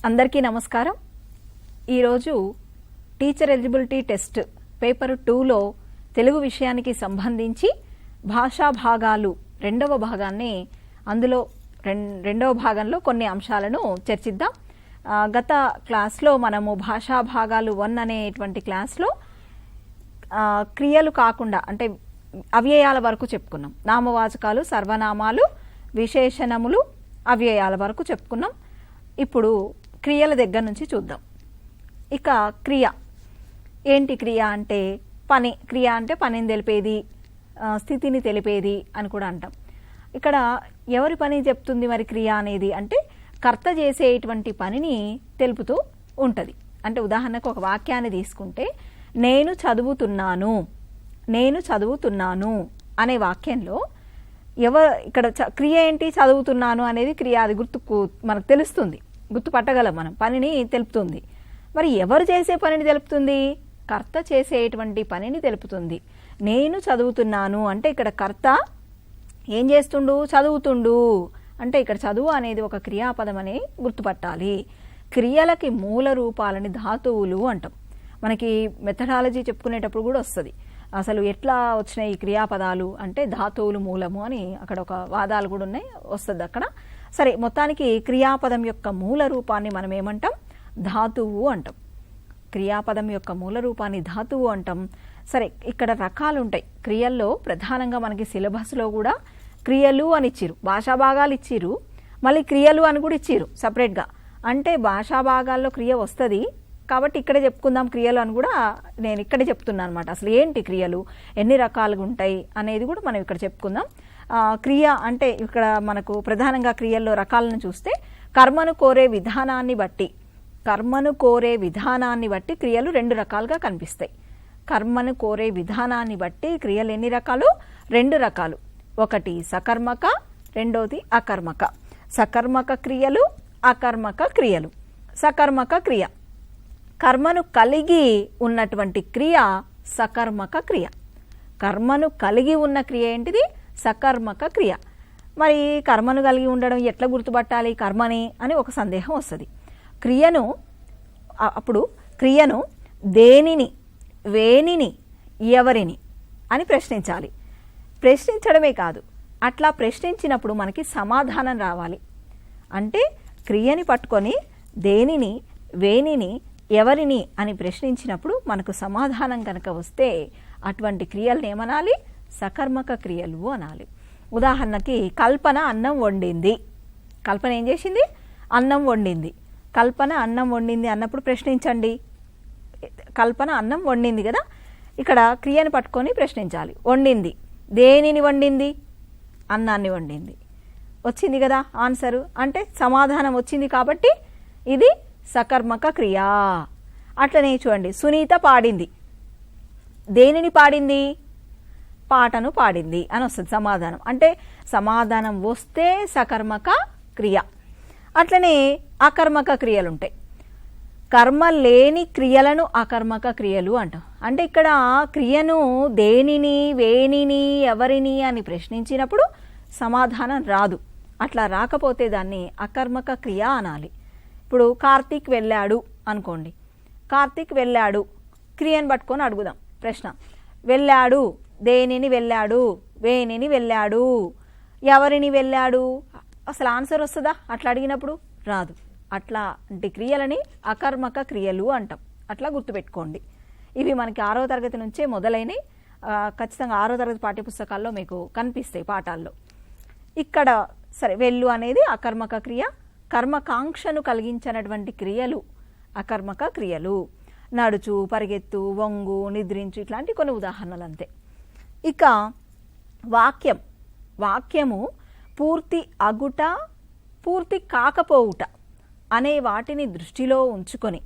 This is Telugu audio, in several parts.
అందరికీ నమస్కారం. ఈరోజు టీచర్ ఎలిజిబిలిటీ టెస్ట్ పేపర్ 2లో తెలుగు విషయానికి సంబంధించి భాషా భాగాలు రెండవ భాగాన్ని అందులో రెండవ భాగంలో కొన్ని అంశాలను చర్చిద్దాం. గత క్లాస్లో మనము భాషా భాగాలు 1 అనేటువంటి క్లాస్లో క్రియలు కాకుండా అంటే అవ్యయాల వరకు చెప్పుకున్నాం. నామవాచకాలు, సర్వనామాలు, విశేషణములు, అవ్యయాల వరకు చెప్పుకున్నాం. ఇప్పుడు క్రియల దగ్గర నుంచి చూద్దాం. ఇక క్రియ ఏంటి? క్రియ అంటే పని. క్రియ అంటే పనిని తెలిపేది, స్థితిని తెలిపేది అని కూడా అంటాం. ఇక్కడ ఎవరి పని చెప్తుంది మరి క్రియ అనేది? అంటే కర్త చేసేటువంటి పనిని తెలుపుతూ ఉంటుంది. అంటే ఉదాహరణకు ఒక వాక్యాన్ని తీసుకుంటే నేను చదువుతున్నాను, నేను చదువుతున్నాను అనే వాక్యంలో ఇక్కడ క్రియ ఏంటి? చదువుతున్నాను అనేది క్రియ. అది మనకు తెలుస్తుంది, గుర్తుపట్టగలం మనం. పనిని తెలుపుతుంది. మరి ఎవరు చేసే పనిని తెలుపుతుంది? కర్త చేసేటువంటి పనిని తెలుపుతుంది. నేను చదువుతున్నాను అంటే ఇక్కడ కర్త ఏం చేస్తుండు? చదువుతుండు. అంటే ఇక్కడ చదువు అనేది ఒక క్రియాపదం అని గుర్తుపట్టాలి. క్రియలకి మూల రూపాలని ధాతువులు అంటాం. మనకి మెథడాలజీ చెప్పుకునేటప్పుడు కూడా వస్తుంది. అసలు ఎట్లా వచ్చినాయి ఈ క్రియాపదాలు అంటే ధాతువులు మూలము అని అక్కడ ఒక వాదాలు కూడా ఉన్నాయి, వస్తుంది అక్కడ. సరే, మొత్తానికి క్రియాపదం యొక్క మూల రూపాన్ని మనం ఏమంటాం? ధాతువు అంటాం. క్రియాపదం యొక్క మూల రూపాన్ని ధాతువు అంటాం. సరే, ఇక్కడ రకాలు ఉంటాయి క్రియల్లో. ప్రధానంగా మనకి సిలబస్లో కూడా క్రియలు అని ఇచ్చిరు, భాషా భాగాలు ఇచ్చిరు, మళ్ళీ క్రియలు అని కూడా ఇచ్చిరు సపరేట్గా. అంటే భాషా భాగాల్లో క్రియ వస్తుంది కాబట్టి ఇక్కడే చెప్పుకుందాం క్రియలు అని కూడా నేను ఇక్కడే చెప్తున్నాను అనమాట. అసలు ఏంటి క్రియలు, ఎన్ని రకాలుగా ఉంటాయి అనేది కూడా మనం ఇక్కడ చెప్పుకుందాం. క్రియ అంటే ఇక్కడ మనకు ప్రధానంగా క్రియల్లో రకాలను చూస్తే కర్మను కోరే విధానాన్ని బట్టి, కర్మను కోరే విధానాన్ని బట్టి క్రియలు 2 రకాలుగా కనిపిస్తాయి. కర్మను కోరే విధానాన్ని బట్టి క్రియలు ఎన్ని రకాలు? 2 రకాలు. ఒకటి సకర్మక, రెండోది అకర్మక. సకర్మక క్రియలు, అకర్మక క్రియలు. సకర్మక క్రియ కర్మను కలిగి ఉన్నటువంటి క్రియ సకర్మక క్రియ. కర్మను కలిగి ఉన్న క్రియ ఏంటిది? సకర్మక క్రియ. మరి కర్మను కలిగి ఉండడం ఎట్లా గుర్తుపట్టాలి కర్మని అని ఒక సందేహం వస్తుంది. అప్పుడు క్రియను దేనిని, వేనిని, ఎవరిని అని ప్రశ్నించాలి. ప్రశ్నించడమే కాదు, అట్లా ప్రశ్నించినప్పుడు మనకి సమాధానం రావాలి. అంటే క్రియని పట్టుకొని దేనిని, వేనిని, ఎవరిని అని ప్రశ్నించినప్పుడు మనకు సమాధానం కనుక వస్తే అటువంటి క్రియలను ఏమనాలి? సకర్మక క్రియలు అనాలి. ఉదాహరణకి కల్పన అన్నం వండింది. కల్పన ఏం చేసింది? అన్నం వండింది. కల్పన అన్నం వండింది అన్నప్పుడు ప్రశ్నించండి. కల్పన అన్నం వండింది కదా, ఇక్కడ క్రియను పట్టుకొని ప్రశ్నించాలి. వండింది, దేనిని వండింది? అన్నాన్ని వండింది. వచ్చింది కదా ఆన్సరు. అంటే సమాధానం వచ్చింది కాబట్టి ఇది సకర్మక క్రియ. అట్లనే చూడండి, సునీత పాడింది. దేనిని పాడింది? పాటను పాడింది అని వస్తుంది సమాధానం. అంటే సమాధానం వస్తే సకర్మక క్రియ. అట్లనే అకర్మక క్రియలు ఉంటాయి. కర్మ లేని క్రియలను అకర్మక క్రియలు అంటాం. అంటే ఇక్కడ క్రియను దేనిని, వేనిని, ఎవరిని అని ప్రశ్నించినప్పుడు సమాధానం రాదు. అట్లా రాకపోతే దాన్ని అకర్మక క్రియ అనాలి. ఇప్పుడు కార్తీక్ వెళ్ళాడు అనుకోండి. కార్తీక్ వెళ్ళాడు, క్రియను పట్టుకొని అడుగుదాం ప్రశ్న. వెళ్ళాడు, దేనిని వెళ్ళాడు, వేనిని వెళ్ళాడు, ఎవరిని వెళ్ళాడు? అసలు ఆన్సర్ వస్తుందా అట్లా అడిగినప్పుడు? రాదు. అట్లాంటి క్రియలని అకర్మక క్రియలు అంటాం. అట్లా గుర్తుపెట్టుకోండి. ఇవి మనకి 6వ తరగతి నుంచే మొదలైనవి. ఖచ్చితంగా 6వ తరగతి పాఠ్యపుస్తకాల్లో మీకు కనిపిస్తాయి పాఠాల్లో. ఇక్కడ సరే, వెళ్ళు అనేది అకర్మక క్రియ. కర్మకాంక్షను కలిగించినటువంటి క్రియలు అకర్మక క్రియలు. నడుచు, పరిగెత్తు, వంగు, నిద్రించు, ఇట్లాంటి కొన్ని ఉదాహరణలు అంతే. ఇక వాక్యం. వాక్యము పూర్తి అగుట, పూర్తి కాకపోవుట అనే వాటిని దృష్టిలో ఉంచుకొని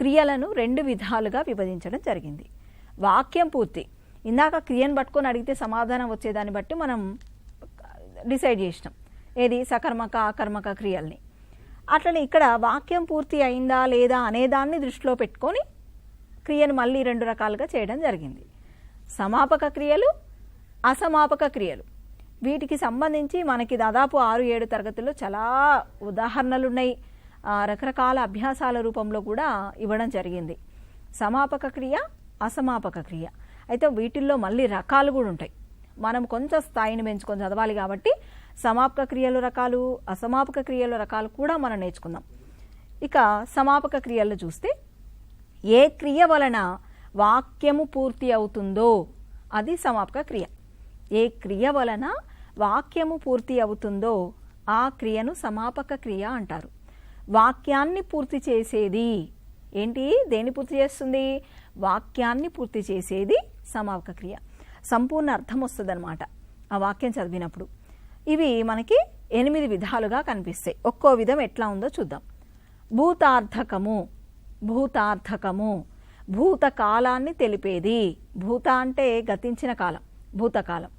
క్రియలను 2 విధాలుగా విభజించడం జరిగింది. వాక్యం పూర్తి, ఇందాక క్రియను పట్టుకొని అడిగితే సమాధానం వచ్చేదాన్ని బట్టి మనం డిసైడ్ చేసినాం ఏది సకర్మక అకర్మక క్రియల్ని. అట్లనే ఇక్కడ వాక్యం పూర్తి అయిందా లేదా అనేదాన్ని దృష్టిలో పెట్టుకొని క్రియను మళ్ళీ 2 రకాలుగా చేయడం జరిగింది. సమాపక క్రియలు, అసమాపక క్రియలు. వీటికి సంబంధించి మనకి దాదాపు 6-7 తరగతుల్లో చాలా ఉదాహరణలు ఉన్నాయి. రకరకాల అభ్యాసాల రూపంలో కూడా ఇవ్వడం జరిగింది. సమాపక క్రియ, అసమాపక క్రియ. అయితే వీటిల్లో మళ్ళీ రకాలు కూడా ఉంటాయి. మనం కొంచెం స్థాయిని పెంచుకొని చదవాలి కాబట్టి సమాపక క్రియల రకాలు, అసమాపక క్రియల రకాలు కూడా మనం నేర్చుకుందాం. ఇక సమాపక క్రియలు చూస్తే ఏ క్రియ వలన వాక్యము పూర్తి అవుతుందో అది సమాపక క్రియ. ఏ క్రియ వలన వాక్యము పూర్తి అవుతుందో ఆ క్రియను సమాపక క్రియ అంటారు. వాక్యాన్ని పూర్తి చేసేది ఏంటి? దేన్ని పూర్తి చేస్తుంది? వాక్యాన్ని పూర్తి చేసేది సమాపక క్రియ. సంపూర్ణ అర్థం వస్తుంది అనమాట ఆ వాక్యం చదివినప్పుడు. ఇవి మనకి 8 విధాలుగా కనిపిస్తాయి. ఒక్కో విధం ఎట్లా ఉందో చూద్దాం. భూతార్థకము. భూతార్థకము భూతకాలాన్ని తెలిపేది. భూత అంటే గతించిన కాలం, భూతకాలం.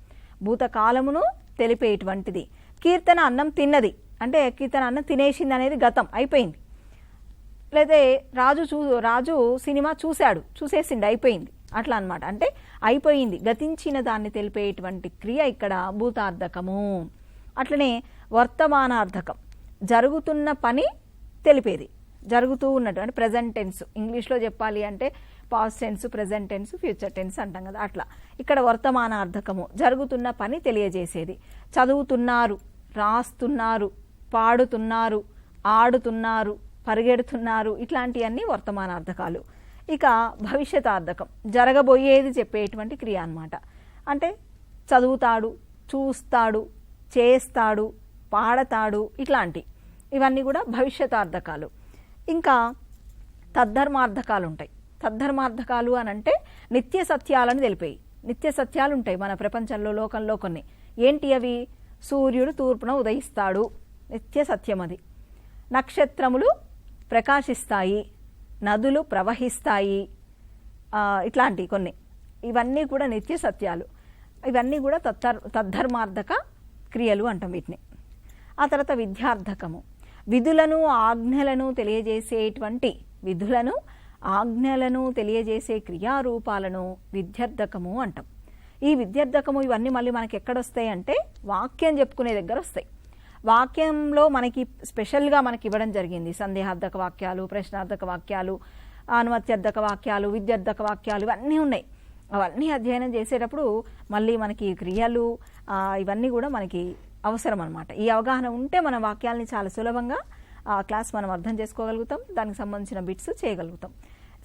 భూతకాలమును తెలిపేటువంటిది. కీర్తన అన్నం తిన్నది అంటే కీర్తన అన్నం తినేసింది అనేది గతం, అయిపోయింది. లేదా రాజు సినిమా చూసేసిండి, అయిపోయింది, అట్లా అన్నమాట. అంటే అయిపోయింది, గతించిన దాన్ని తెలిపేటువంటి క్రియ ఇక్కడ భూతార్థకము. అట్లనే వర్తమానార్థకం, జరుగుతున్న పని తెలిపేది, జరుగుతూ ఉన్నట్టు. అంటే ప్రజెంట్ టెన్స్, ఇంగ్లీష్లో చెప్పాలి అంటే past tense, present tense, future tense అంటాం కదా, అట్లా. ఇక్కడ వర్తమానార్థకము, జరుగుతున్న పని తెలియజేసేది. చదువుతున్నారు, రాస్తున్నారు, పాడుతున్నారు, ఆడుతున్నారు, పరిగెడుతున్నారు, ఇట్లాంటివన్నీ వర్తమానార్థకాలు. ఇక భవిష్యతార్థకం, జరగబోయేది చెప్పేటువంటి క్రియ అన్నమాట. అంటే చదువుతాడు, చూస్తాడు, చేస్తాడు, పాడతాడు, ఇట్లాంటి ఇవన్నీ కూడా భవిష్యతార్థకాలు. ఇంకా తద్ధర్మార్థకాలు ఉంటాయి. తద్ధర్మార్థకాలు అని అంటే నిత్య సత్యాలను తెలిపేవి. నిత్య సత్యాలు ఉంటాయి మన ప్రపంచంలో, లోకంలో కొన్ని. ఏంటి అవి? సూర్యుడు తూర్పున ఉదయిస్తాడు, నిత్య సత్యం అది. నక్షత్రములు ప్రకాశిస్తాయి, నదులు ప్రవహిస్తాయి, ఇట్లాంటి కొన్ని. ఇవన్నీ కూడా నిత్య సత్యాలు. ఇవన్నీ కూడా తద్ధర్మార్థక క్రియలు అంటాం వీటిని. ఆ తర్వాత విద్యార్థకము, విధులను ఆజ్ఞలను తెలియజేసేటువంటి, విధులను ఆజ్ఞలను తెలియజేసే క్రియారూపాలను విద్యార్థకము అంటాం. ఈ విద్యార్థకము ఇవన్నీ మళ్ళీ మనకి ఎక్కడొస్తాయి అంటే వాక్యం చెప్పుకునే దగ్గర వస్తాయి. వాక్యంలో మనకి స్పెషల్గా మనకి ఇవ్వడం జరిగింది. సందేహార్థక వాక్యాలు, ప్రశ్నార్థక వాక్యాలు, అనుమత్యర్థక వాక్యాలు, విద్యార్థక వాక్యాలు, ఇవన్నీ ఉన్నాయి. అవన్నీ అధ్యయనం చేసేటప్పుడు మళ్ళీ మనకి క్రియలు ఇవన్నీ కూడా మనకి అవసరం అనమాట. ఈ అవగాహన ఉంటే మన వాక్యాలని చాలా సులభంగా ఆ క్లాస్ మనం అర్థం చేసుకోగలుగుతాం, దానికి సంబంధించిన బిట్స్ చేయగలుగుతాం.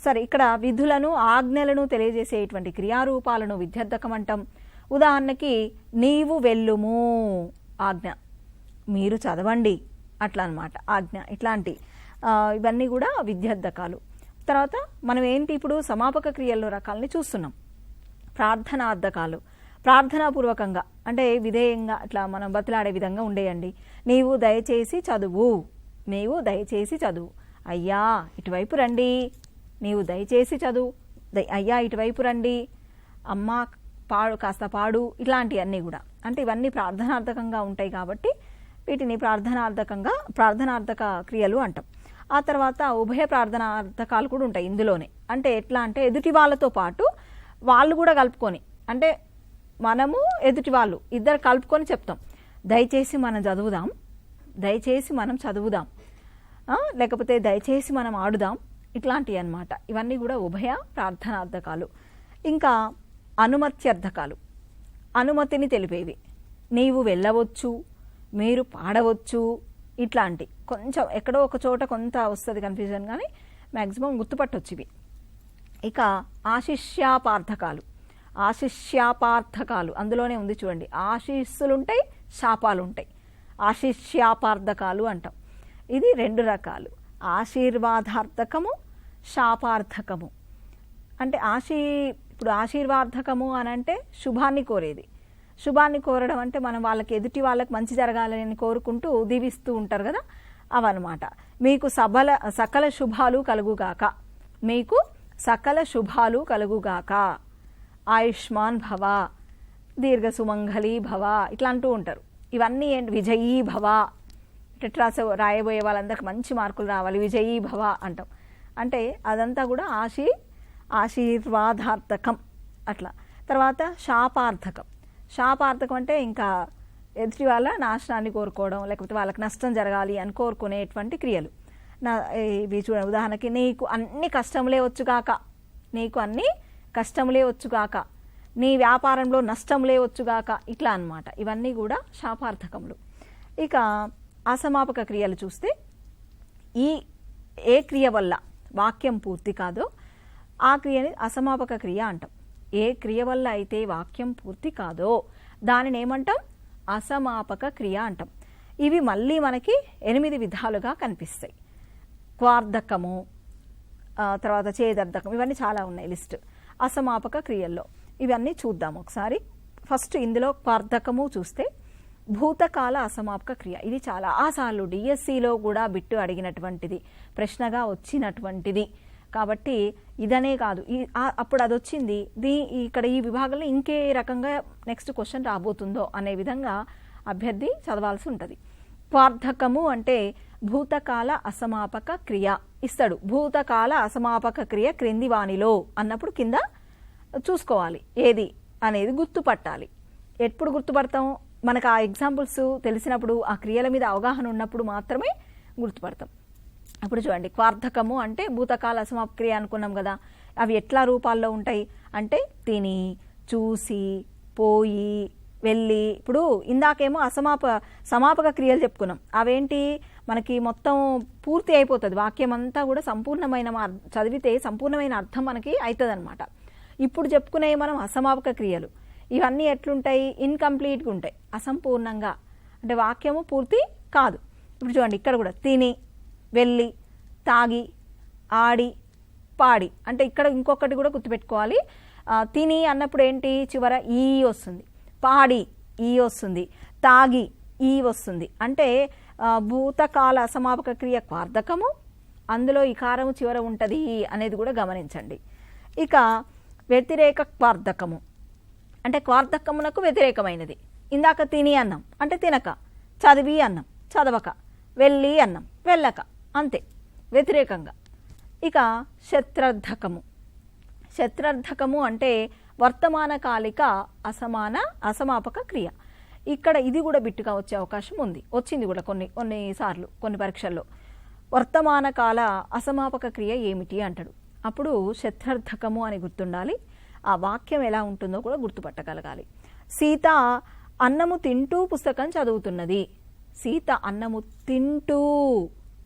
సరే, ఇక్కడ విధులను ఆజ్ఞలను తెలియజేసేటువంటి క్రియారూపాలను విద్యార్థకం అంటాం. ఉదాహరణకి నీవు వెళ్ళుము ఆజ్ఞ, మీరు చదవండి అట్లా అనమాట ఆజ్ఞ. ఇట్లాంటి ఇవన్నీ కూడా విద్యార్థకాలు. తర్వాత మనం ఏంటి ఇప్పుడు సమాపక క్రియల్లో రకాలని చూస్తున్నాం. ప్రార్థనార్థకాలు, ప్రార్థనాపూర్వకంగా అంటే విధేయంగా అట్లా మనం బతిలాడే విధంగా ఉండేయండి. నీవు దయచేసి చదువు, నీవు దయచేసి చదువు, అయ్యా ఇటువైపు రండి, నీవు దయచేసి చదువు, అయ్యా ఇటువైపు రండి, అమ్మ పాడు కాస్త పాడు, ఇట్లాంటివన్నీ కూడా. అంటే ఇవన్నీ ప్రార్థనార్థకంగా ఉంటాయి కాబట్టి వీటిని ప్రార్థనార్థక క్రియలు అంటాం. ఆ తర్వాత ఉభయ ప్రార్థనార్థకాలు కూడా ఉంటాయి ఇందులోనే. అంటే ఎట్లా అంటే ఎదుటి వాళ్ళతో పాటు వాళ్ళు కూడా కలుపుకొని, అంటే మనము ఎదుటి వాళ్ళు ఇద్దరు కలుపుకొని చెప్తాం. దయచేసి మనం చదువుదాం, దయచేసి మనం చదువుదాం, లేకపోతే దయచేసి మనం ఆడుదాం, ఇట్లాంటివి అన్నమాట. ఇవన్నీ కూడా ఉభయ ప్రార్థనార్థకాలు. ఇంకా అనుమత్యర్థకాలు, అనుమతిని తెలిపేవి. నీవు వెళ్ళవచ్చు, మీరు పాడవచ్చు, ఇట్లాంటి కొంచెం ఎక్కడో ఒక చోట కొంత వస్తుంది కన్ఫ్యూజన్, కానీ మ్యాక్సిమం గుర్తుపట్టవచ్చు ఇవి. ఇక ఆశిష్యాపార్థకాలు, ఆశిష్యాపార్థకాలు అందులోనే ఉంది చూడండి. ఆశీస్సులు ఉంటాయి, శాపాలు ఉంటాయి. ఆశిష్యాపార్థకాలు అంటాం. ఇది 2 రకాలు, ఆశీర్వాదార్థకము, శాపార్థకము. అంటే ఇప్పుడు ఆశీర్వార్థకము అని అంటే శుభాన్ని కోరేది. శుభాన్ని కోరడం అంటే మనం వాళ్ళకి ఎదుటి వాళ్ళకి మంచి జరగాలని కోరుకుంటూ దీవిస్తూ ఉంటారు కదా, అవన్నమాట. మీకు సకల శుభాలు కలుగుగాక, మీకు సకల శుభాలు కలుగుగాక, ఆయుష్మాన్ భవ, దీర్ఘ సుమంగళి భవ, ఇట్లా అంటూ ఉంటారు. ఇవన్నీ ఏంటి? విజయీ భవ, టెట్రాస్ రాయబోయే వాళ్ళందరికి మంచి మార్కులు రావాలి, విజయీ భవ అంటాం. అంటే అదంతా కూడా ఆశీర్వాదార్థకం అట్లా. తర్వాత శాపార్థకం, శాపార్థకం అంటే ఇంకా ఎదుటి వాళ్ళ నాశనాన్ని కోరుకోవడం, లేకపోతే వాళ్ళకి నష్టం జరగాలి అని కోరుకునేటువంటి క్రియలు. ఇవి చూడండి, ఉదాహరణకి నీకు అన్ని కష్టములే వచ్చుగాక, నీకు అన్ని కష్టములే వచ్చుగాక, నీ వ్యాపారంలో నష్టములే వచ్చుగాక, ఇట్లా అన్నమాట. ఇవన్నీ కూడా శాపార్థకములు. ఇక అసమాపక క్రియలు చూస్తే ఏ క్రియ వల్ల వాక్యం పూర్తి కాదో ఆ క్రియని అసమాపక క్రియ అంటాం. ఏ క్రియ వల్ల అయితే వాక్యం పూర్తి కాదో దానిని ఏమంటాం? అసమాపక క్రియ అంటాం. ఇవి మళ్ళీ మనకి 8 విధాలుగా కనిపిస్తాయి. క్వార్ధకము, తర్వాత చేదర్థకం, ఇవన్నీ చాలా ఉన్నాయి లిస్ట్ అసమాపక క్రియల్లో. ఇవన్నీ చూద్దాం ఒకసారి. ఫస్ట్ ఇందులో క్వార్ధకము చూస్తే భూతకాల అసమాపక క్రియ. ఇది చాలాసార్లు డిఎస్సిలో కూడా బిట్టు అడిగినటువంటిది, ప్రశ్నగా వచ్చినటువంటిది. కాబట్టి ఇదనే కాదు, అప్పుడు అది వచ్చింది, ఇక్కడ ఈ విభాగంలో ఇంకే రకంగా నెక్స్ట్ క్వశ్చన్ రాబోతుందో అనే విధంగా అభ్యర్థి చదవాల్సి ఉంటుంది. క్వార్ధకము అంటే భూతకాల అసమాపక క్రియ ఇస్తాడు. భూతకాల అసమాపక క్రియ క్రింది వానిలో అన్నప్పుడు కింద చూసుకోవాలి ఏది అనేది గుర్తుపట్టాలి. ఎప్పుడు గుర్తుపడతాం? మనకు ఆ ఎగ్జాంపుల్స్ తెలిసినప్పుడు, ఆ క్రియల మీద అవగాహన ఉన్నప్పుడు మాత్రమే గుర్తుపడతాం. అప్పుడు చూడండి, క్వార్ధకము అంటే భూతకాల అసమాపక క్రియ అనుకున్నాం కదా. అవి ఎట్లా రూపాల్లో ఉంటాయి అంటే తిని, చూసి, పోయి, వెళ్ళి. ఇప్పుడు ఇందాకేమో సమాపక క్రియలు చెప్పుకున్నాం. అవేంటి, మనకి మొత్తం పూర్తి అయిపోతుంది, వాక్యం అంతా కూడా సంపూర్ణమైన చదివితే సంపూర్ణమైన అర్థం మనకి అవుతుంది అనమాట. ఇప్పుడు చెప్పుకునే మనం అసమాపక క్రియలు, ఇవన్నీ ఎట్లుంటాయి? ఇన్కంప్లీట్గా ఉంటాయి, అసంపూర్ణంగా, అంటే వాక్యము పూర్తి కాదు. ఇప్పుడు చూడండి, ఇక్కడ కూడా తిని, వెళ్ళి, తాగి, ఆడి, పాడి. అంటే ఇక్కడ ఇంకొకటి కూడా గుర్తుపెట్టుకోవాలి. తిని అన్నప్పుడు ఏంటి, చివర ఈ వస్తుంది. పాడి ఈ వస్తుంది. తాగి ఈ వస్తుంది. అంటే భూతకాల అసమాపక క్రియ క్వార్ధకము, అందులో ఇకారము చివర ఉంటుంది అనేది కూడా గమనించండి. ఇక వ్యతిరేక క్వార్ధకము అంటే క్వార్ధకమునకు వ్యతిరేకమైనది. ఇందాక తిని అన్నం అంటే తినక, చదివి అన్నం చదవక, వెళ్ళి అన్నం వెళ్ళక, అంతే వ్యతిరేకంగా. ఇక శత్రర్థకము. శత్రర్థకము అంటే వర్తమాన కాలిక అసమాపక క్రియ. ఇక్కడ ఇది కూడా బిట్టుగా వచ్చే అవకాశం ఉంది, వచ్చింది కూడా కొన్నిసార్లు కొన్ని పరీక్షల్లో. వర్తమాన కాల అసమాపక క్రియ ఏమిటి అంటాడు. అప్పుడు శత్రర్థకము అని గుర్తుండాలి. ఆ వాక్యం ఎలా ఉంటుందో కూడా గుర్తుపట్టగలగాలి. సీత అన్నము తింటూ పుస్తకం చదువుతున్నది. సీత అన్నము తింటూ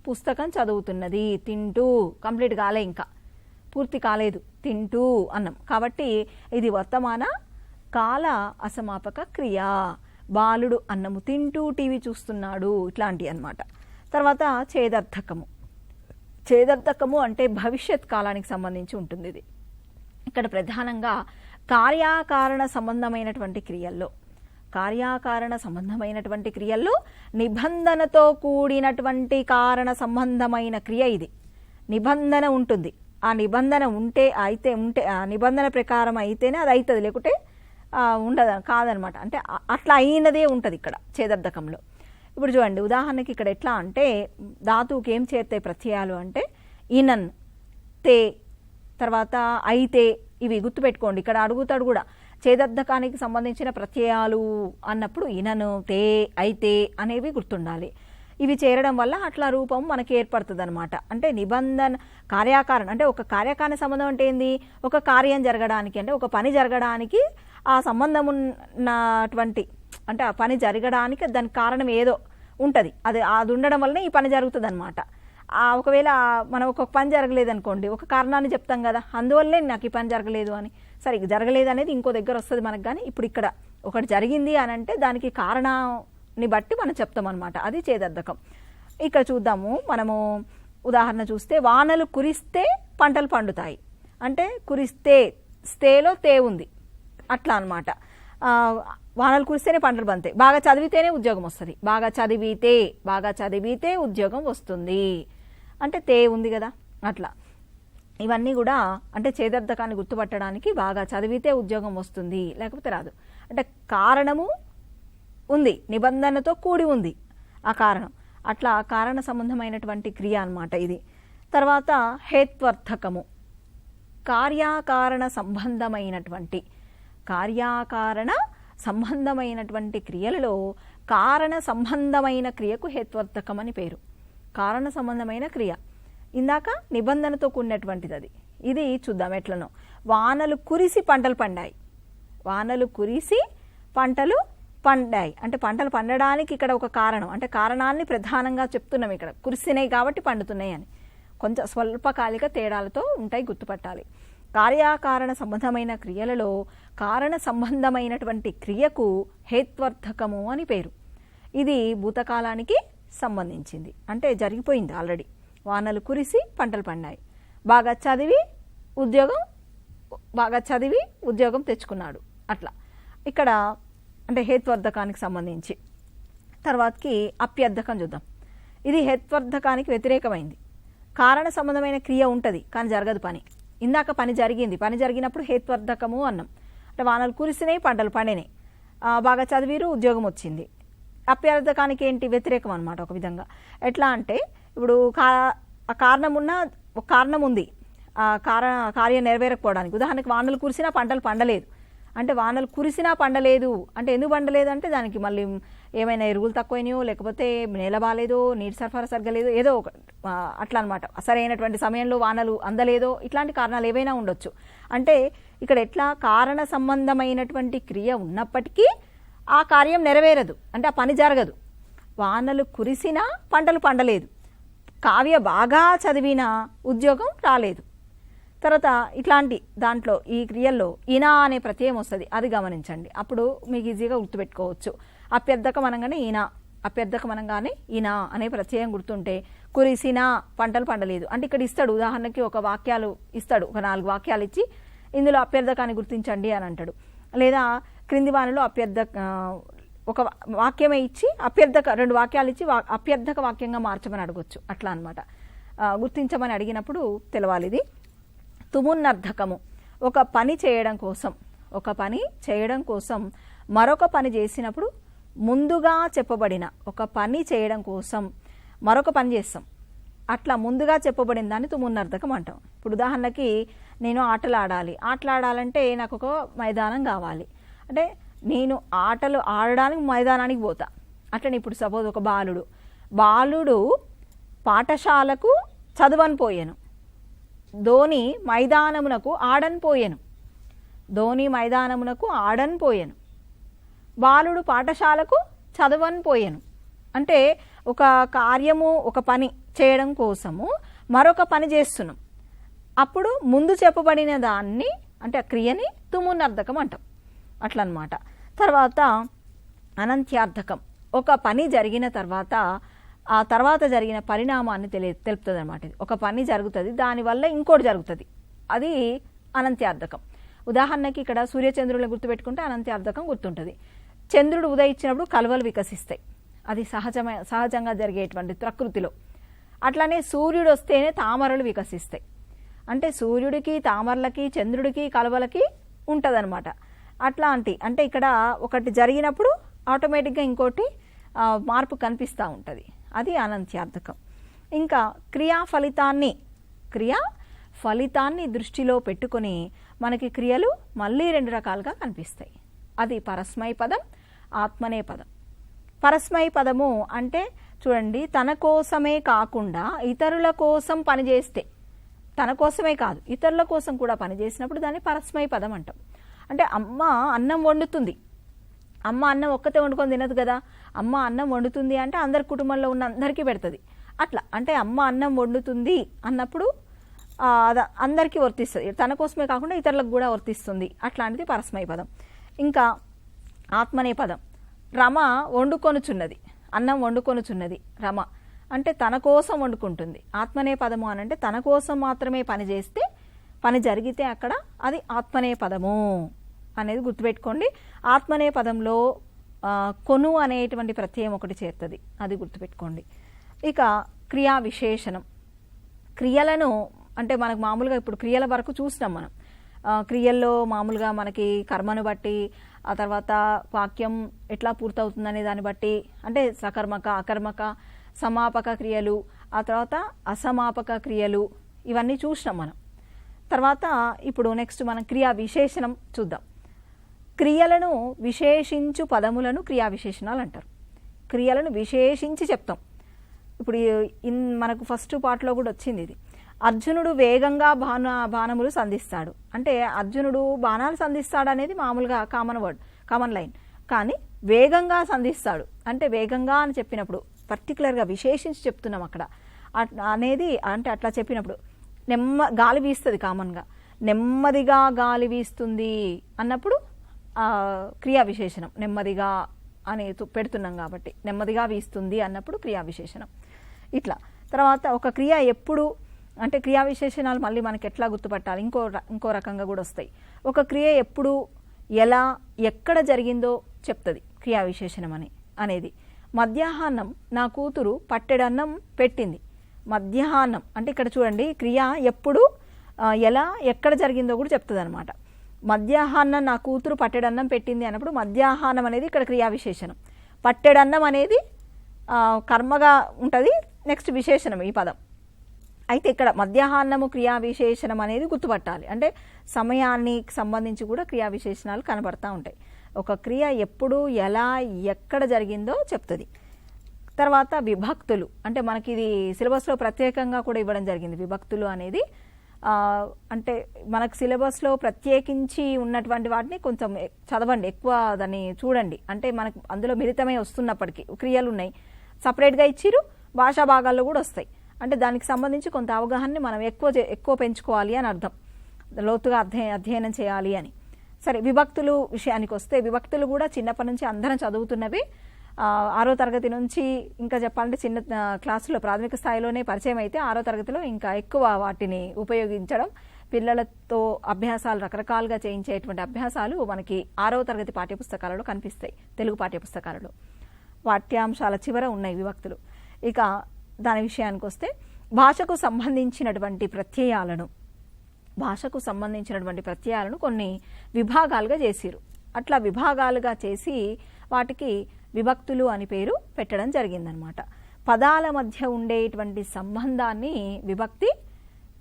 పుస్తకం చదువుతున్నది. తింటూ కంప్లీట్ కాలే, ఇంకా పూర్తి కాలేదు, తింటూ అన్నం. కాబట్టి ఇది వర్తమాన కాల అసమాపక క్రియ. బాలుడు అన్నము తింటూ టీవీ చూస్తున్నాడు, ఇట్లాంటివి అన్నమాట. తర్వాత చేదర్థకము. చేదర్థకము అంటే భవిష్యత్ కాలానికి సంబంధించి ఉంటుంది. ఇది ఇక్కడ ప్రధానంగా కార్యాకారణ సంబంధమైనటువంటి క్రియల్లో నిబంధనతో కూడినటువంటి కారణ సంబంధమైన క్రియ ఇది. నిబంధన ఉంటుంది, ఆ నిబంధన ఉంటే ఆ నిబంధన ప్రకారం అయితేనే అది అవుతుంది, లేకుంటే ఉండదు, కాదనమాట. అంటే అట్లా అయినదే ఉంటుంది ఇక్కడ చేదర్థకంలో. ఇప్పుడు చూడండి, ఉదాహరణకి ఇక్కడ ఎట్లా అంటే ధాతువుకి ఏం చేరుతాయి ప్రత్యయాలు అంటే ఇనన్, తే, తర్వాత అయితే. ఇవి గుర్తుపెట్టుకోండి, ఇక్కడ అడుగుతాడు కూడా. చేదర్థకానికి సంబంధించిన ప్రత్యయాలు అన్నప్పుడు ఇనను, తే, అయితే అనేవి గుర్తుండాలి. ఇవి చేరడం వల్ల అట్లా రూపం మనకి ఏర్పడుతుంది అనమాట. అంటే నిబంధన కార్యాకారణ అంటే ఒక కార్యకారణ సంబంధం అంటే ఏంది, ఒక కార్యం జరగడానికి అంటే ఒక పని జరగడానికి ఆ సంబంధం ఉన్నటువంటి, అంటే ఆ పని జరగడానికి దానికి కారణం ఏదో ఉంటుంది, అది ఉండడం వల్లనే ఈ పని జరుగుతుంది అనమాట. ఒకవేళ మనం ఒక పని జరగలేదు అనుకోండి, ఒక కారణాన్ని చెప్తాం కదా, అందువల్లే నాకు ఈ పని జరగలేదు అని. సరే, జరగలేదు అనేది ఇంకో దగ్గర వస్తుంది మనకు, కానీ ఇప్పుడు ఇక్కడ ఒకటి జరిగింది అని అంటే దానికి కారణాన్ని బట్టి మనం చెప్తాం అనమాట. అది చేదర్థకం. ఇక్కడ చూద్దాము, మనము ఉదాహరణ చూస్తే వానలు కురిస్తే పంటలు పండుతాయి అంటే కురిస్తే, స్తేలో తే ఉంది, అట్లా అనమాట. వానలు కురిస్తేనే పంటలు పండుతాయి. బాగా చదివితేనే ఉద్యోగం వస్తుంది. బాగా చదివితే ఉద్యోగం వస్తుంది అంటే తే ఉంది కదా, అట్లా. ఇవన్నీ కూడా అంటే చేదర్థకాన్ని గుర్తుపట్టడానికి బాగా చదివితే ఉద్యోగం వస్తుంది, లేకపోతే రాదు. అంటే కారణము ఉంది, నిబంధనతో కూడి ఉంది ఆ కారణం, అట్లా కారణ సంబంధమైనటువంటి క్రియ అన్నమాట ఇది. తర్వాత హేత్వర్థకము. కార్యాకారణ సంబంధమైనటువంటి క్రియలలో కారణ సంబంధమైన క్రియకు హేత్వర్థకం అని పేరు. కారణ సంబంధమైన క్రియ ఇందాక నిబంధనతో కూడినటువంటిది అది. ఇది చూద్దాం ఎట్లనో. వానలు కురిసి పంటలు పండాయి. వానలు కురిసి పంటలు పండాయి అంటే పంటలు పండడానికి ఇక్కడ ఒక కారణం, అంటే కారణాన్ని ప్రధానంగా చెప్తున్నాం ఇక్కడ. కురిసినాయి కాబట్టి పండుతున్నాయి అని. కొంచెం స్వల్పకాలిక తేడాలతో ఉంటాయి, గుర్తుపట్టాలి. కార్యకారణ సంబంధమైన క్రియలలో కారణ సంబంధమైనటువంటి క్రియకు హేత్వర్థకము అని పేరు. ఇది భూతకాలానికి సంబంధించింది, అంటే జరిగిపోయింది ఆల్రెడీ. వానలు కురిసి పంటలు పండాయి. బాగా చదివి ఉద్యోగం తెచ్చుకున్నాడు. అట్లా ఇక్కడ అంటే హేత్వర్ధకానికి సంబంధించి. తర్వాతకి అప్యర్థకం చూద్దాం. ఇది హేత్వర్ధకానికి వ్యతిరేకమైంది. కారణ సంబంధమైన క్రియ ఉంటుంది కానీ జరగదు పని. ఇందాక పని జరిగింది, పని జరిగినప్పుడు హేత్వర్ధకము అన్నాం. అంటే వానలు కురిసినాయి పంటలు పండినాయి, బాగా చదివిరు ఉద్యోగం వచ్చింది. అప్యర్థకానికి ఏంటి? వ్యతిరేకం అనమాట ఒక విధంగా. ఎట్లా అంటే ఇప్పుడు ఒక కారణం ఉంది కార్యం నెరవేరకపోవడానికి. ఉదాహరణకి వానలు కురిసినా పంటలు పండలేదు అంటే వానలు కురిసినా పండలేదు అంటే ఎందుకు పండలేదు అంటే దానికి మళ్ళీ ఏమైనా ఎరువులు తక్కువైనాయో, లేకపోతే నేల బాగాలేదో, నీటి సరఫరా సరిగ్గా లేదో, ఏదో ఒక అట్లా అనమాట. సరైనటువంటి సమయంలో వానలు అందలేదో, ఇట్లాంటి కారణాలు ఏవైనా ఉండొచ్చు. అంటే ఇక్కడ ఎట్లా కారణ సంబంధమైనటువంటి క్రియ ఉన్నప్పటికీ ఆ కార్యం నెరవేరదు, అంటే ఆ పని జరగదు. వానలు కురిసినా పంటలు పండలేదు, కావ్య బాగా చదివినా ఉద్యోగం రాలేదు. తర్వాత ఇట్లాంటి దాంట్లో ఈ క్రియల్లో ఇనా అనే ప్రత్యయం వస్తుంది, అది గమనించండి. అప్పుడు మీకు ఈజీగా గుర్తుపెట్టుకోవచ్చు. అప్యర్థకం అనగానే ఈనా, అప్యర్థకం అనగానే ఈనా అనే ప్రత్యయం గుర్తుంటే కురిసినా పంటలు పండలేదు అంటే ఇక్కడ ఇస్తాడు. ఉదాహరణకి ఒక వాక్యాలు ఇస్తాడు, ఒక 4 వాక్యాలు ఇచ్చి ఇందులో అప్యర్థకాన్ని గుర్తించండి అని అంటాడు. లేదా క్రింది వానలో ఒక వాక్యమే ఇచ్చి 2 వాక్యాలు ఇచ్చి అప్యర్థక వాక్యంగా మార్చమని అడగొచ్చు. అట్లా అనమాట. గుర్తించమని అడిగినప్పుడు తెలవాలి ఇది. తుమున్నర్థకము ఒక పని చేయడం కోసం మరొక పని చేసినప్పుడు ముందుగా చెప్పబడిన ఒక పని చేయడం కోసం మరొక పని చేస్తాం. అట్లా ముందుగా చెప్పబడిన దాన్ని తుమున్నర్థకం అంటాం. ఇప్పుడు ఉదాహరణకి నేను ఆటలాడాలంటే నాకు ఒక మైదానం కావాలి. అంటే నేను ఆటలు ఆడడానికి మైదానానికి పోతా. అట్లనే ఇప్పుడు సపోజ్ ఒక బాలుడు పాఠశాలకు చదువని పోయాను, ధోని మైదానమునకు ఆడన్ పోయాను, బాలుడు పాఠశాలకు చదవని పోయాను. అంటే ఒక కార్యము, ఒక పని చేయడం కోసము మరొక పని చేస్తున్నాం. అప్పుడు ముందు చెప్పబడిన దాన్ని అంటే ఆ క్రియని తుమున్నర్థకం అంటాం. అట్లనమాట. తర్వాత అనంత్యార్థకం ఒక పని జరిగిన తర్వాత ఆ తర్వాత జరిగిన పరిణామాన్ని తెలుపుతుంది అనమాట. ఇది ఒక పని జరుగుతుంది, దానివల్ల ఇంకోటి జరుగుతుంది, అది అనంత్యార్థకం. ఉదాహరణకి ఇక్కడ సూర్యచంద్రులను గుర్తుపెట్టుకుంటే అనంత్యార్థకం గుర్తుంటుంది. చంద్రుడు ఉదయించినప్పుడు కలువలు వికసిస్తాయి, అది సహజంగా జరిగేటువంటి ప్రకృతిలో. అట్లానే సూర్యుడు వస్తేనే తామరలు వికసిస్తాయి. అంటే సూర్యుడికి, తామరలకి, చంద్రుడికి, కలువలకి ఉంటుందన్నమాట. అంటే ఇక్కడ ఒకటి జరిగినప్పుడు ఆటోమేటిక్గా ఇంకోటి మార్పు కనిపిస్తూ ఉంటుంది, అది అనంత్యార్థకం. ఇంకా క్రియా ఫలితాన్ని దృష్టిలో పెట్టుకొని మనకి క్రియలు మళ్ళీ 2 రకాలుగా కనిపిస్తాయి. అది పరస్మై పదం, ఆత్మనే పదం. పరస్మై పదము అంటే చూడండి, తన కోసమే కాకుండా ఇతరుల కోసం పనిచేస్తే, తన కోసమే కాదు ఇతరుల కోసం కూడా పనిచేసినప్పుడు దాన్ని పరస్మై పదం అంటాం. అంటే అమ్మ అన్నం వండుతుంది, అమ్మ అన్నం ఒక్కతే వండుకొని తినదు కదా, అమ్మ అన్నం వండుతుంది అంటే అందరి కుటుంబంలో ఉన్న అందరికీ పెడుతుంది. అట్లా అంటే అమ్మ అన్నం వండుతుంది అన్నప్పుడు అందరికీ వర్తిస్తుంది, తన కోసమే కాకుండా ఇతరులకు కూడా వర్తిస్తుంది. అట్లాంటిది పరస్మై పదం. ఇంకా ఆత్మనే పదం. రమ వండుకొనుచున్నది, అన్నం వండుకొనుచున్నది రమ అంటే తన కోసం వండుకుంటుంది. ఆత్మనే పదము అని అంటే తన కోసం మాత్రమే పని చేస్తే, పని జరిగితే అక్కడ అది ఆత్మనే పదము అనేది గుర్తుపెట్టుకోండి. ఆత్మనే పదంలో కొను అనేటువంటి ప్రత్యయం ఒకటి చేరుతుంది, అది గుర్తుపెట్టుకోండి. ఇక క్రియా విశేషణం. క్రియలను అంటే మనకు మామూలుగా ఇప్పుడు క్రియల వరకు చూసినాం మనం. క్రియల్లో మామూలుగా మనకి కర్మను బట్టి, ఆ తర్వాత వాక్యం ఎట్లా పూర్తవుతుందనే దాన్ని బట్టి, అంటే సకర్మక, అకర్మక, సమాపక క్రియలు, ఆ తర్వాత అసమాపక క్రియలు, ఇవన్నీ చూసినాం మనం. తర్వాత ఇప్పుడు నెక్స్ట్ మనం క్రియా విశేషణం చూద్దాం. క్రియలను విశేషించు పదములను క్రియా విశేషణాలు అంటారు. క్రియలను విశేషించి చెప్తాం. ఇప్పుడు మనకు ఫస్ట్ పార్ట్లో కూడా వచ్చింది ఇది. అర్జునుడు వేగంగా బాణములు సంధిస్తాడు అంటే అర్జునుడు బాణాలు సంధిస్తాడు అనేది మామూలుగా కామన్ లైన్. కానీ వేగంగా సంధిస్తాడు అంటే వేగంగా అని చెప్పినప్పుడు పర్టికులర్గా విశేషించి చెప్తున్నాం అక్కడ అనేది. అంటే అట్లా చెప్పినప్పుడు గాలి వీస్తుంది, కామన్గా నెమ్మదిగా గాలి వీస్తుంది అన్నప్పుడు క్రియా విశేషణం నెమ్మదిగా అని పెడుతున్నాం కాబట్టి నెమ్మదిగా వీస్తుంది అన్నప్పుడు క్రియా విశేషణం. ఇట్లా తర్వాత ఒక క్రియ ఎప్పుడు అంటే క్రియా విశేషణాలు మళ్ళీ మనకి ఎట్లా గుర్తుపట్టాలి, ఇంకో రకంగా కూడా వస్తాయి. ఒక క్రియ ఎప్పుడు ఎలా ఎక్కడ జరిగిందో చెప్తుంది క్రియా విశేషణం అనేది. మధ్యాహ్నం నా కూతురు పట్టెడన్నం పెట్టింది. మధ్యాహ్నం అంటే ఇక్కడ చూడండి క్రియ ఎప్పుడు ఎలా ఎక్కడ జరిగిందో కూడా చెప్తుంది అనమాట. మధ్యాహ్నం నా కూతురు పట్టెడన్నం పెట్టింది అన్నప్పుడు మధ్యాహ్నం అనేది ఇక్కడ క్రియా విశేషణం. పట్టెడన్నం అనేది కర్మగా ఉంటుంది, నెక్స్ట్ విశేషణం ఈ పదం. అయితే ఇక్కడ మధ్యాహ్నము క్రియా విశేషణం అనేది గుర్తుపట్టాలి. అంటే సమయానికి సంబంధించి కూడా క్రియా విశేషణాలు కనబడతా ఉంటాయి. ఒక క్రియ ఎప్పుడు ఎలా ఎక్కడ జరిగిందో చెప్తుంది. తర్వాత విభక్తులు అంటే మనకి ఇది సిలబస్లో ప్రత్యేకంగా కూడా ఇవ్వడం జరిగింది. విభక్తులు అనేది అంటే మనకు సిలబస్లో ప్రత్యేకించి ఉన్నటువంటి వాటిని కొంచెం చదవండి, ఎక్కువ దాన్ని చూడండి. అంటే మనకు అందులో మిళితమై వస్తున్నప్పటికీ క్రియలు ఉన్నాయి, సపరేట్గా ఇచ్చిరు, భాషా భాగాల్లో కూడా వస్తాయి. అంటే దానికి సంబంధించి కొంత అవగాహనని మనం ఎక్కువ పెంచుకోవాలి అని అర్థం, లోతుగా అధ్యయనం చేయాలి అని. సరే, విభక్తులు విషయానికి వస్తే విభక్తులు కూడా చిన్నప్పటి నుంచి అందరం చదువుతున్నవి. 6వ తరగతి నుంచి ఇంకా చెప్పాలంటే చిన్న క్లాసులో ప్రాథమిక స్థాయిలోనే పరిచయం అయితే 6వ తరగతిలో ఇంకా ఎక్కువ వాటిని ఉపయోగించడం, పిల్లలతో అభ్యాసాలు రకరకాలుగా చేయించేటువంటి అభ్యాసాలు మనకి 6వ తరగతి పాఠ్యపుస్తకాలలో కనిపిస్తాయి. తెలుగు పాఠ్యపుస్తకాలలో పాఠ్యాంశాల చివర ఉన్నాయి విభక్తులు. ఇక దాని విషయానికి వస్తే భాషకు సంబంధించినటువంటి ప్రత్యయాలను కొన్ని విభాగాలుగా చేసిరు. అట్లా విభాగాలుగా చేసి వాటికి విభక్తులు అని పేరు పెట్టడం జరిగిందనమాట. పదాల మధ్య ఉండేటువంటి సంబంధాన్ని విభక్తి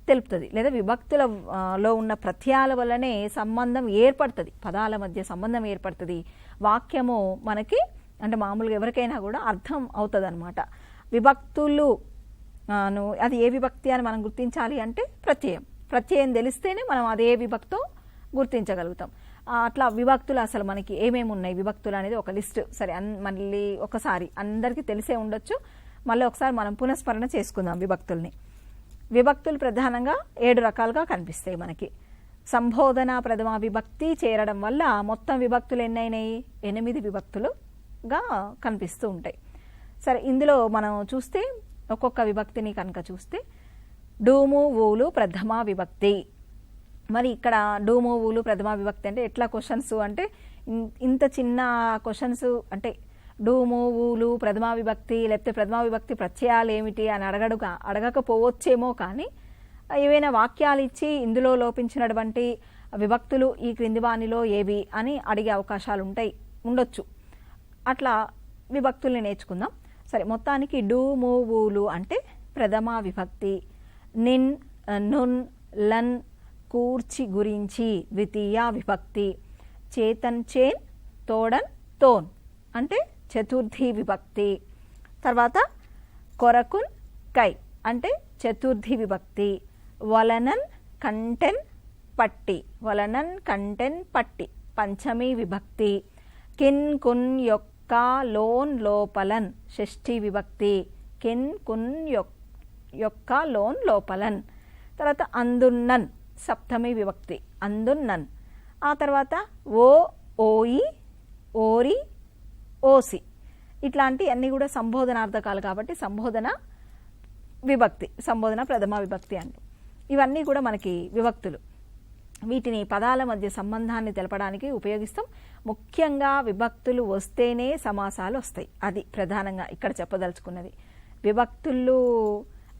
తెలుపుతుంది, లేదా విభక్తులలో ఉన్న ప్రత్యయాల వల్లనే సంబంధం ఏర్పడుతుంది, పదాల మధ్య సంబంధం ఏర్పడుతుంది. వాక్యము మనకి అంటే మామూలుగా ఎవరికైనా కూడా అర్థం అవుతుంది అనమాట. విభక్తులు అది ఏ విభక్తి అని మనం గుర్తించాలి అంటే ప్రత్యయం తెలిస్తేనే మనం అదే విభక్తో గుర్తించగలుగుతాం. అట్లా విభక్తులు అసలు మనకి ఏమేమి ఉన్నాయి విభక్తులు అనేది ఒక లిస్ట్. సరే, మళ్ళీ ఒకసారి అందరికీ తెలిసే ఉండొచ్చు, మళ్ళీ ఒకసారి మనం పునఃస్మరణ చేసుకుందాం విభక్తుల్ని. విభక్తులు ప్రధానంగా 7 రకాలుగా కనిపిస్తాయి మనకి. సంబోధన ప్రథమ విభక్తి చేరడం వల్ల మొత్తం విభక్తులు ఎన్నైనాయి? 8 విభక్తులుగా కనిపిస్తూ ఉంటాయి. సరే, ఇందులో మనం చూస్తే ఒక్కొక్క విభక్తిని కనుక చూస్తే డూము ఊలు ప్రథమ విభక్తి. మరి ఇక్కడ డూము ఊలు ప్రథమ విభక్తి అంటే ఎట్లా క్వశ్చన్స్ అంటే ఇంత చిన్న క్వశ్చన్స్ అంటే డూము ఊలు ప్రథమ విభక్తి లేకపోతే ప్రథమ విభక్తి ప్రత్యయాలు ఏమిటి అని అడగకపోవచ్చేమో, కానీ ఏవైనా వాక్యాలు ఇచ్చి ఇందులో లోపించినటువంటి విభక్తులు ఈ క్రింది వానిలో ఏవి అని అడిగే అవకాశాలు ఉండొచ్చు. అట్లా విభక్తుల్ని నేర్చుకుందాం. సరే, మొత్తానికి డూమూవులు అంటే ప్రథమ విభక్తి. నిన్, నున్, లన్, కూర్చి, గురించి ద్వితీయ విభక్తి. చేతన్, చేన్, తోడన్, తోన్ అంటే చతుర్థి విభక్తి. తర్వాత కొరకున్, కై అంటే చతుర్థి విభక్తి. వలనన్, కంటెన్, పట్టి. వలనన్, కంటెన్, పట్టి పంచమి విభక్తి. కిన్, కున్, యొక్క, లోన్, లోపలన్ షష్ఠి విభక్తి. కిన్, కున్, యొక్క, లోన్, లోపలన్. తర్వాత అందున్నన్ సప్తమి విభక్తి. అందున్నన్. ఆ తర్వాత ఓ, ఓయి, ఓరి, ఓసి ఇట్లాంటి అన్నీ కూడా సంబోధనార్థకాలు కాబట్టి సంబోధన విభక్తి, సంబోధన ప్రథమ విభక్తి అంటూ ఇవన్నీ కూడా మనకి విభక్తులు. వీటిని పదాల మధ్య సంబంధాన్ని తెలపడానికి ఉపయోగిస్తాం. ముఖ్యంగా విభక్తులు వస్తేనే సమాసాలు వస్తాయి, అది ప్రధానంగా ఇక్కడ చెప్పదలుచుకున్నది. విభక్తులు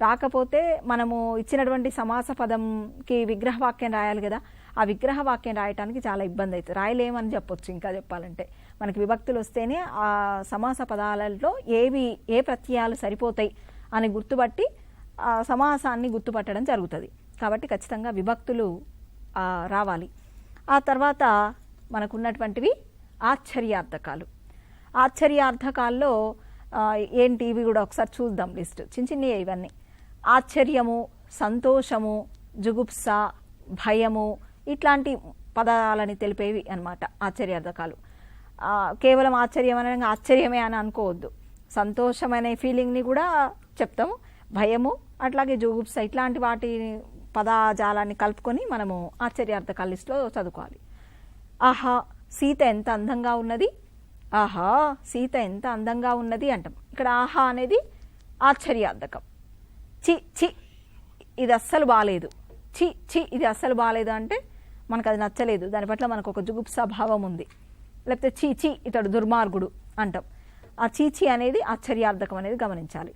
రాకపోతే మనము ఇచ్చినటువంటి సమాస పదంకి విగ్రహవాక్యం రాయాలి కదా, ఆ విగ్రహవాక్యం రాయటానికి చాలా ఇబ్బంది అవుతుంది, రాయలేమని చెప్పొచ్చు. ఇంకా చెప్పాలంటే మనకి విభక్తులు వస్తేనే ఆ సమాస పదాలలో ఏ ప్రత్యయాలు సరిపోతాయి అని గుర్తుపట్టి ఆ సమాసాన్ని గుర్తుపట్టడం జరుగుతుంది. కాబట్టి ఖచ్చితంగా విభక్తులు రావాలి. ఆ తర్వాత మనకున్నటువంటివి ఆశ్చర్యార్థకాలు. ఆశ్చర్యార్థకాల్లో ఏంటి ఇవి కూడా ఒకసారి చూద్దాం లిస్ట్. చిన్న చిన్నవి ఇవన్నీ. ఆశ్చర్యము, సంతోషము, జుగుప్స, భయము ఇట్లాంటి పదాలని తెలిపేవి అన్నమాట ఆశ్చర్యార్థకాలు. కేవలం ఆశ్చర్యం అనగా ఆశ్చర్యమే అని అనుకోవద్దు. సంతోషమైన ఫీలింగ్ని కూడా చెప్తాము, భయము అట్లాగే జుగుప్స ఇట్లాంటి వాటి పదాజాలాన్ని కలుపుకొని మనము ఆశ్చర్యార్థకాల లిస్టులో చదువుకోవాలి. ఆహా సీత ఎంత అందంగా ఉన్నది, ఆహా సీత ఎంత అందంగా ఉన్నది అంటాం. ఇక్కడ ఆహా అనేది ఆశ్చర్యార్థకం. చి చి ఇది అస్సలు బాగాలేదు, చి చి ఇది అస్సలు బాగాలేదు అంటే మనకు అది నచ్చలేదు, దాని పట్ల మనకు ఒక జుగుప్సా భావం ఉంది. లేకపోతే చీ చీ ఇతడు దుర్మార్గుడు అంటాం. ఆ చీచి అనేది ఆశ్చర్యార్థకం అనేది గమనించాలి.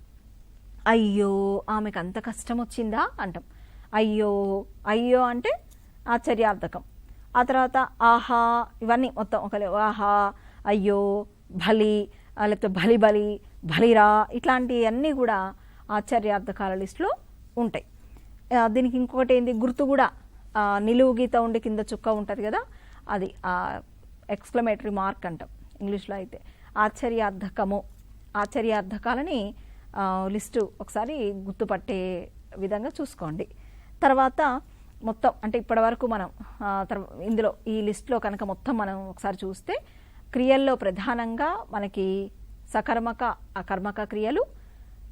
అయ్యో ఆమెకు అంత కష్టం వచ్చిందా అంటాం. అయ్యో అయ్యో అంటే ఆశ్చర్యార్థకం. ఆ తర్వాత ఆహా ఇవన్నీ మొత్తం ఒక ఆహా, అయ్యో, భలి, లేకపోతే బలి బలి, బలిరా ఇట్లాంటివన్నీ కూడా ఆశ్చర్యార్థకాల లిస్టులో ఉంటాయి. దీనికి ఇంకొకటి ఏంది, గుర్తు కూడా నిలువు గీత ఉండి కింద చుక్క ఉంటుంది కదా, అది ఎక్స్క్లమేటరీ మార్క్ అంటాం ఇంగ్లీష్లో. అయితే ఆశ్చర్యార్థకము, ఆశ్చర్యార్థకాలని లిస్టు ఒకసారి గుర్తుపట్టే విధంగా చూసుకోండి. తర్వాత మొత్తం అంటే ఇప్పటి వరకు మనం ఇందులో ఈ లిస్టులో కనుక మొత్తం మనం ఒకసారి చూస్తే క్రియల్లో ప్రధానంగా మనకి సకర్మక అకర్మక క్రియలు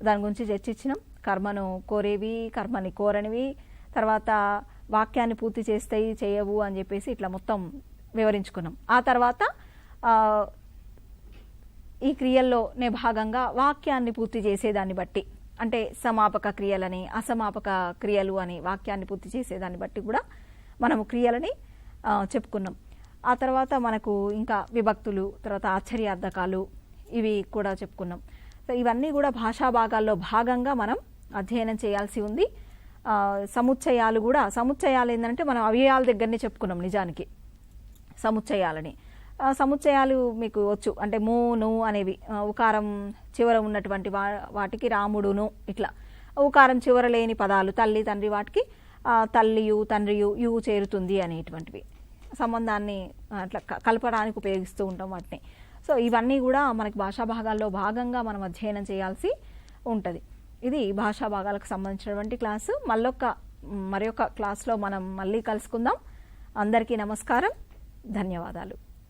దాని గురించి చర్చించినాం. కర్మను కోరేవి, కర్మని కోరనివి, తర్వాత వాక్యాన్ని పూర్తి చేస్తాయి చేయవు అని చెప్పేసి ఇట్లా మొత్తం వివరించుకున్నాం. ఆ తర్వాత ఈ క్రియల్లోనే భాగంగా వాక్యాన్ని పూర్తి చేసేదాన్ని బట్టి అంటే సమాపక క్రియలని అసమాపక క్రియలు అని వాక్యాన్ని పూర్తి చేసేదాన్ని బట్టి కూడా మనము క్రియలని చెప్పుకున్నాం. ఆ తర్వాత మనకు ఇంకా విభక్తులు, తర్వాత ఆశ్చర్యార్థకాలు ఇవి కూడా చెప్పుకున్నాం. సో ఇవన్నీ కూడా భాషా భాగాల్లో భాగంగా మనం అధ్యయనం చేయాల్సి ఉంది. సముచ్చయాలు కూడా, సముచ్చయాలు ఏంటంటే మనం అవ్యయాల దగ్గరనే చెప్పుకున్నాం నిజానికి సముచ్చయాలని. సముచ్చయాలు మీకు వచ్చు అంటే ము ను అనేవి ఉకారం చివర ఉన్నటువంటి వాటికి రాముడును, ఇట్లా ఉకారం చివర లేని పదాలు తల్లి తండ్రి వాటికి తల్లియు తండ్రియు యు చేరుతుంది అనేటువంటివి సంబంధాన్ని అట్లా కలపడానికి ఉపయోగిస్తూ ఉంటాం వాటిని. సో ఇవన్నీ కూడా మనకి భాషా భాగాల్లో భాగంగా మనం అధ్యయనం చేయాల్సి ఉంటుంది. ఇది భాషా భాగాలకు సంబంధించినటువంటి క్లాసు. మరొక క్లాస్లో మనం మళ్ళీ కలుసుకుందాం. అందరికీ నమస్కారం, ధన్యవాదాలు.